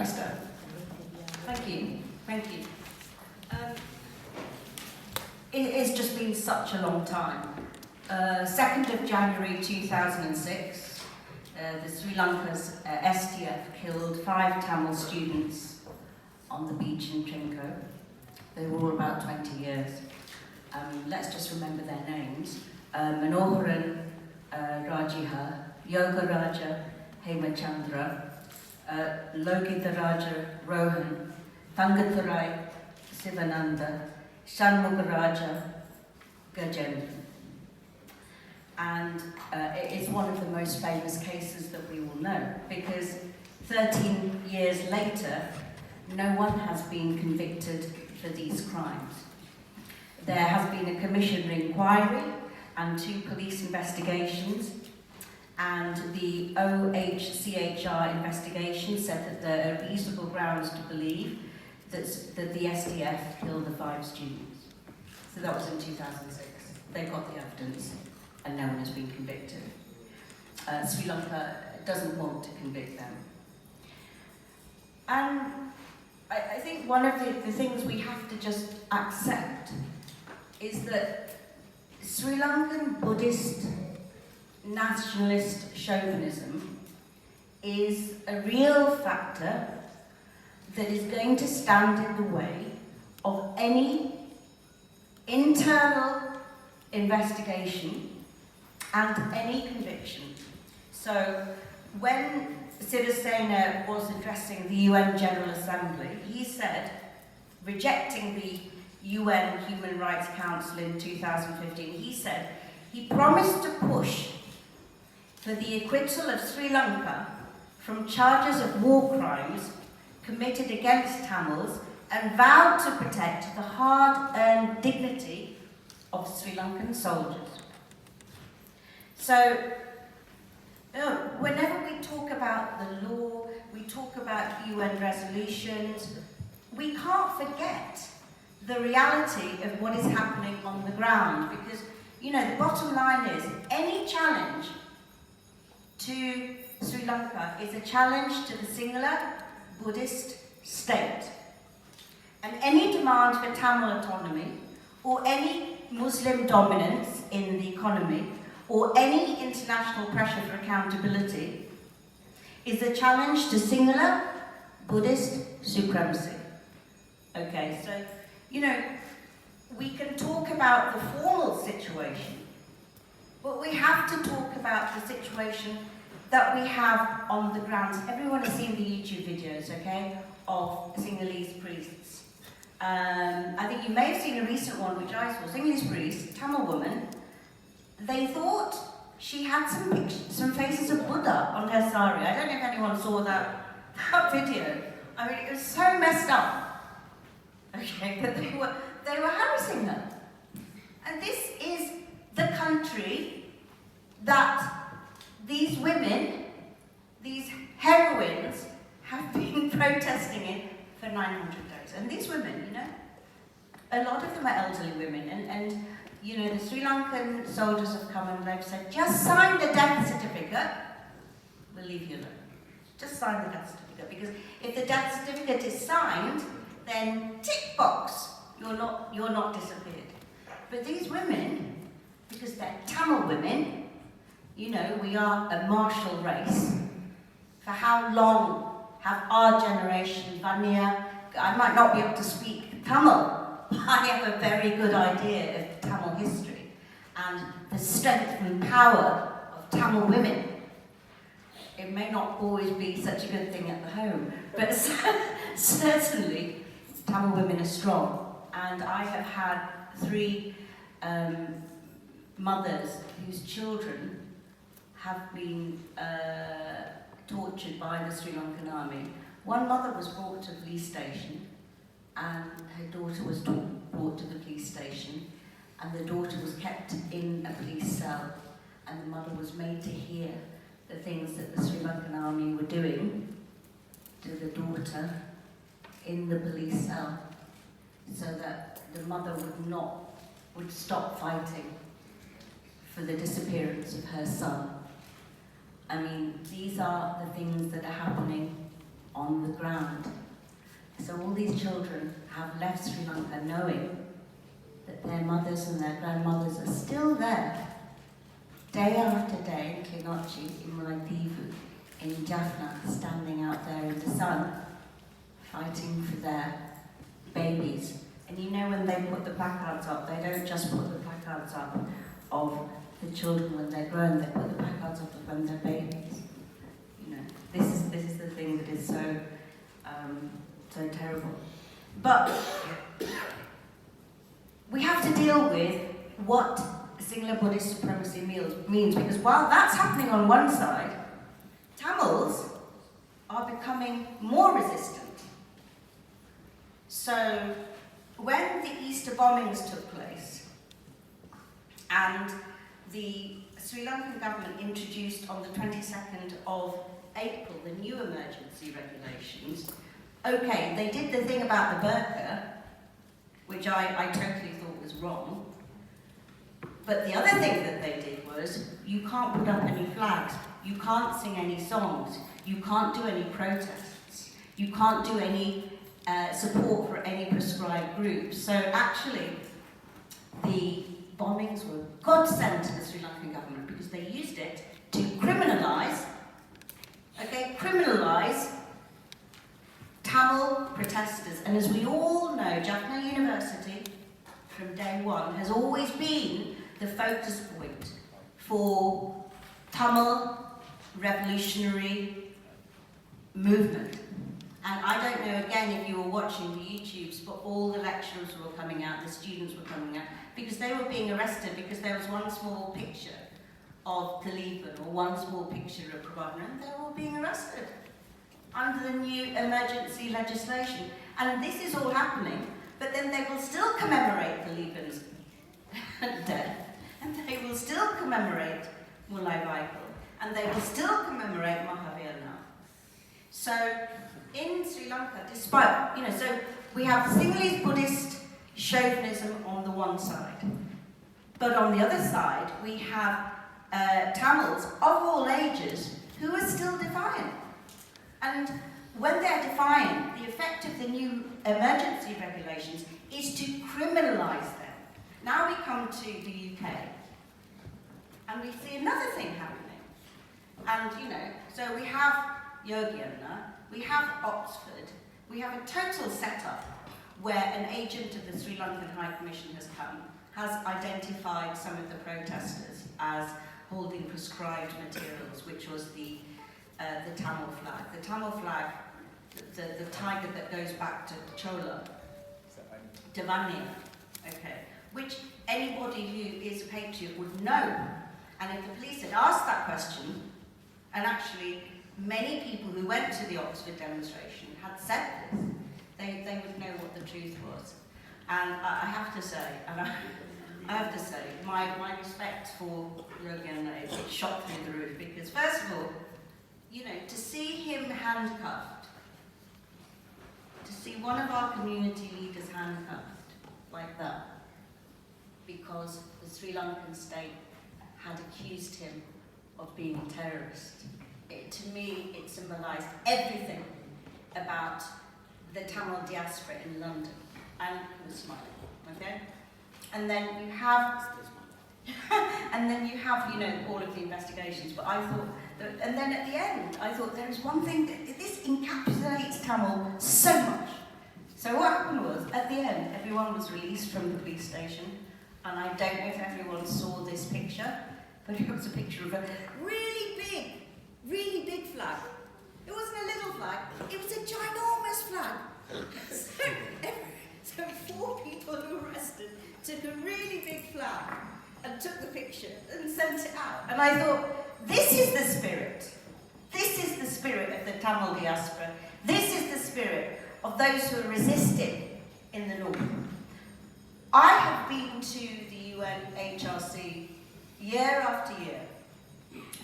Minister. Thank you. Thank you. It's just been such a long time. 2nd of January 2006, the Sri Lanka's SDF killed 5 Tamil students on the beach in Trinco. They were all about 20 years. Let's just remember their names. Manoharan Rajiha, Jegarajah Hemachandra, Logitaraja Rohan, Thangatharai Sivananda, Shanmugaraja Gajendra. And it is one of the most famous cases that we all know, because 13 years later, no one has been convicted for these crimes. There has been a commission inquiry and 2 police investigations, and the OHCHR investigation said that there are reasonable grounds to believe that the SDF killed the 5 students. So that was in 2006. They got the evidence and no one has been convicted. Sri Lanka doesn't want to convict them. And I think one of the things we have to just accept is that Sri Lankan Buddhist nationalist chauvinism is a real factor that is going to stand in the way of any internal investigation and any conviction. So when Sirisena was addressing the UN General Assembly, he said, rejecting the UN Human Rights Council in 2015, he said he promised to push for the acquittal of Sri Lanka from charges of war crimes committed against Tamils and vowed to protect the hard-earned dignity of Sri Lankan soldiers. So, whenever we talk about the law, we talk about UN resolutions, we can't forget the reality of what is happening on the ground, because, you know, the bottom line is any challenge to Sri Lanka is a challenge to the singular Buddhist state. And any demand for Tamil autonomy, or any Muslim dominance in the economy, or any international pressure for accountability is a challenge to singular Buddhist supremacy. Okay, so, you know, we can talk about the formal situation, but we have to talk about the situation that we have on the ground. Everyone has seen the YouTube videos, okay, of Sinhalese priests. I think you may have seen a recent one, which I saw. Sinhalese priest, Tamil woman, they thought she had some faces of Buddha on her sari. I don't know if anyone saw that video. I mean, it was so messed up. Okay, but they were harassing her. And this is the country that these women, these heroines, have been protesting in for 900 days. And these women, you know, a lot of them are elderly women, and you know, the Sri Lankan soldiers have come and they've said, just sign the death certificate, we'll leave you alone. Just sign the death certificate, because if the death certificate is signed, then tick box, you're not disappeared. But these women, because they're Tamil women, you know, we are a martial race. For how long have our generation, Vanya, I might not be able to speak Tamil, but I have a very good idea of Tamil history and the strength and power of Tamil women. It may not always be such a good thing at the home, but certainly Tamil women are strong. And I have had 3 mothers whose children have been tortured by the Sri Lankan army. One mother was brought to the police station, and her daughter was brought to the police station, and the daughter was kept in a police cell, and the mother was made to hear the things that the Sri Lankan army were doing to the daughter in the police cell, so that the mother would stop fighting for the disappearance of her son. I mean, these are the things that are happening on the ground. So all these children have left Sri Lanka knowing that their mothers and their grandmothers are still there, day after day in Kinochi, in Maldives, in Jaffna, standing out there in the sun, fighting for their babies. And you know, when they put the placards up, they don't just put the placards up of the children when they're grown, they put the placards up of when they're babies. You know, this is the thing that is so so terrible. But we have to deal with what Sinhala Buddhist supremacy means, because while that's happening on one side, Tamils are becoming more resistant. So when the Easter bombings took place and the Sri Lankan government introduced on the 22nd of April the new emergency regulations, okay, they did the thing about the burqa, which I totally thought was wrong, but the other thing that they did was, you can't put up any flags, you can't sing any songs, you can't do any protests, you can't do any support for any prescribed groups. So actually, the bombings were godsend to the Sri Lankan government because they used it to criminalise Tamil protesters. And as we all know, Jaffna University, from day one, has always been the focus point for Tamil revolutionary movement. And I don't know, again, if you were watching the YouTubes, but all the lecturers were coming out, the students were coming out, because they were being arrested because there was one small picture of Kaliban or one small picture of Prabhakran, and they were all being arrested under the new emergency legislation. And this is all happening, but then they will still commemorate Kaliban's death, and they will still commemorate Mulai Vaikal, and they will still commemorate Mahavir now. So, in Sri Lanka, despite, so we have Sinhalese Buddhist chauvinism on the one side, but on the other side, we have Tamils of all ages who are still defiant. And when they're defiant, the effect of the new emergency regulations is to criminalise them. Now we come to the UK, and we see another thing happening. And, so we have Yogiana, we have Oxford, we have a total setup where an agent of the Sri Lankan High Commission has identified some of the protesters as holding prescribed materials, which was the Tamil flag. The Tamil flag, the tiger that goes back to Chola, Devanya, okay, which anybody who is a patriot would know. And if the police had asked that question, and actually many people who went to the Oxford demonstration had said this, they would know what the truth was. And I have to say, my respect for Yogan shot through the roof, because first of all, to see him handcuffed, to see one of our community leaders handcuffed like that, because the Sri Lankan state had accused him of being a terrorist. To me, it symbolised everything about the Tamil diaspora in London. And he was smiling, okay? And then you have, all of the investigations. But I thought, and then at the end, I thought there is one thing that this encapsulates Tamil so much. So what happened was, at the end, everyone was released from the police station, and I don't know if everyone saw this picture, but it was a picture of a really big flag. It wasn't a little flag, it was a ginormous flag. So 4 people who were arrested took a really big flag and took the picture and sent it out. And I thought, this is the spirit. This is the spirit of the Tamil diaspora. This is the spirit of those who are resisting in the north. I have been to the UNHRC year after year.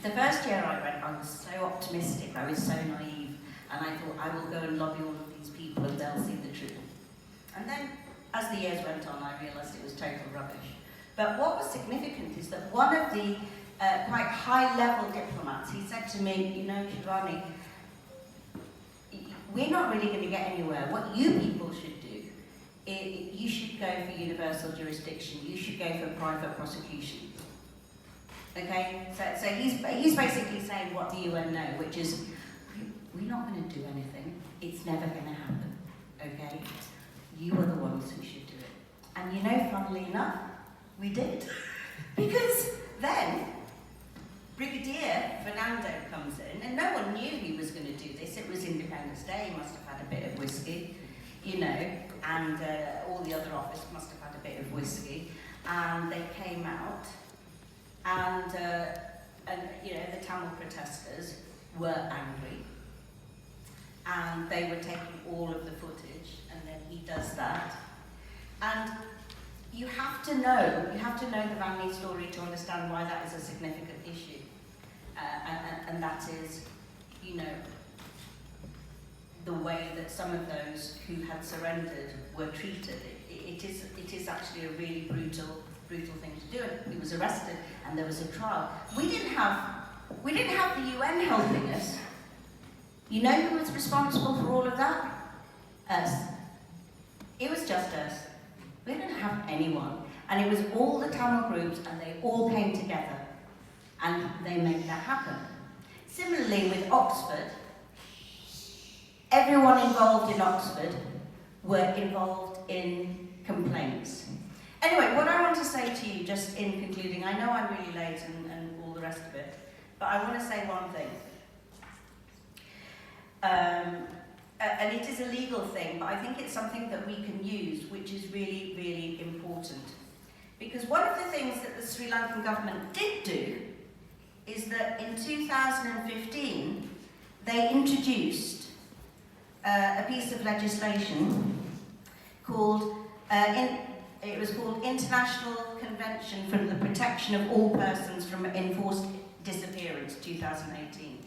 The first year I went, I was so optimistic, I was so naive, and I thought, I will go and lobby all of these people and they'll see the truth. And then, as the years went on, I realised it was total rubbish. But what was significant is that one of the quite high-level diplomats, he said to me, Shivani, we're not really going to get anywhere. What you people should do, you should go for universal jurisdiction. You should go for private prosecution. Okay, so he's basically saying what the UN know, which is, we're not going to do anything. It's never going to happen. Okay, you are the ones who should do it. And you know, funnily enough, we did, because then Brigadier Fernando comes in, and no one knew he was going to do this. It was Independence Day. He must have had a bit of whiskey, you know, and all the other officers must have had a bit of whiskey, and they came out. And you know, the Tamil protesters were angry, and they were taking all of the footage, and then he does that. And you have to know the Vanley story to understand why that is a significant issue, and that is, you know, the way that some of those who had surrendered were treated. It is actually a really brutal thing to do. And he was arrested, and there was a trial. We didn't have the UN helping us. You know who was responsible for all of that? Us. It was just us. We didn't have anyone, and it was all the Tamil groups, and they all came together, and they made that happen. Similarly with Oxford, everyone involved in Oxford were involved in complaints. Anyway, what I want to say to you, just in concluding, I know I'm really late and all the rest of it, but I want to say one thing. And it is a legal thing, but I think it's something that we can use, which is really, really important. Because one of the things that the Sri Lankan government did do is that in 2015, they introduced a piece of legislation called it was called International Convention for the Protection of All Persons from Enforced Disappearance, 2018.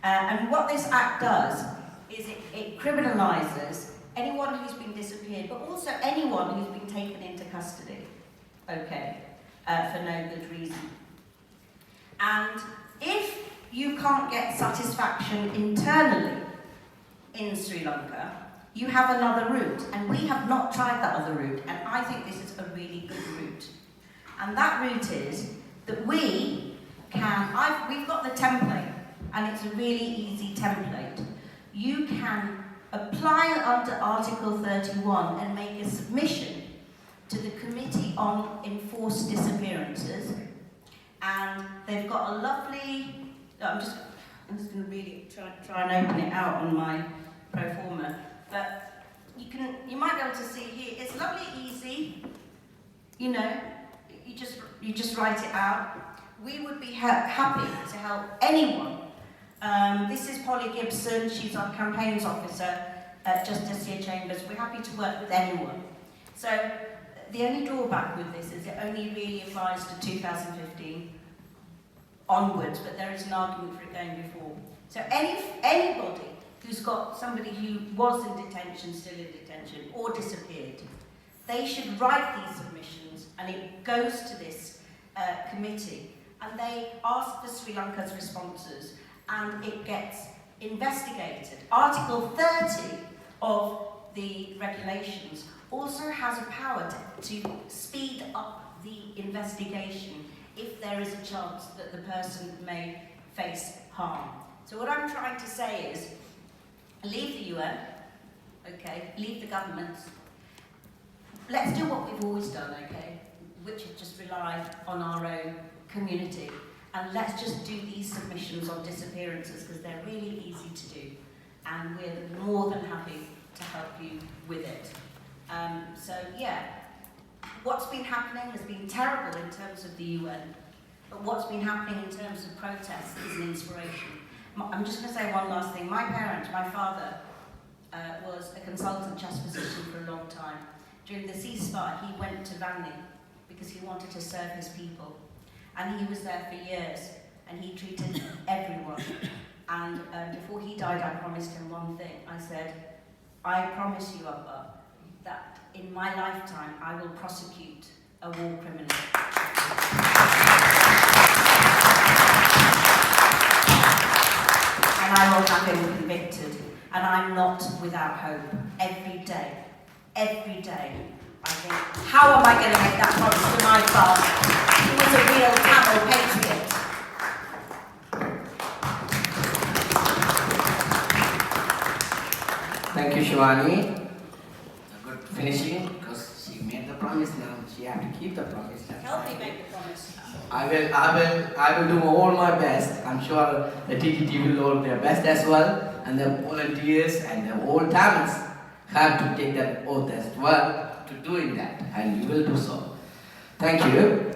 And what this act does is it criminalises anyone who's been disappeared, but also anyone who's been taken into custody, okay, for no good reason. And if you can't get satisfaction internally in Sri Lanka, you have another route, and we have not tried that other route, and I think this is a really good route. And that route is that we've got the template, and it's a really easy template. You can apply under Article 31 and make a submission to the Committee on Enforced Disappearances, and they've got a lovely, I'm just going to really try and open it out on my pro forma. But you might be able to see here, it's lovely, easy, you know, you just write it out. We would be happy to help anyone. This is Polly Gibson, she's our campaigns officer at Justitia Chambers. We're happy to work with anyone. So the only drawback with this is it only really applies to 2015 onwards, but there is an argument for it going before. So anybody who's got somebody who was in detention, still in detention, or disappeared, they should write these submissions, and it goes to this committee, and they ask for Sri Lanka's responses, and it gets investigated. Article 30 of the regulations also has a power to speed up the investigation if there is a chance that the person may face harm. So what I'm trying to say is, leave the UN, okay, leave the governments. Let's do what we've always done, okay, which is just rely on our own community. And let's just do these submissions on disappearances, because they're really easy to do. And we're more than happy to help you with it. So yeah, what's been happening has been terrible in terms of the UN, but what's been happening in terms of protests is an inspiration. I'm just going to say one last thing. My parents, my father, was a consultant just physician for a long time. During the ceasefire, he went to Vanley because he wanted to serve his people. And he was there for years, and he treated everyone. And before he died, I promised him one thing. I said, I promise you, Abba, that in my lifetime, I will prosecute a war criminal. And I will have him convicted. and I'm not without hope. Every day, I think, how am I going to make that promise to my father? He was a real Tamil patriot. Thank you, Shivani. Good finishing, because she made the promise now. She had to keep the promise. Help me make the promise. I will do all my best. I'm sure the TGTE will do their best as well, and the volunteers and the old Tamils have to take that oath as well to doing that, and you will do so. Thank you.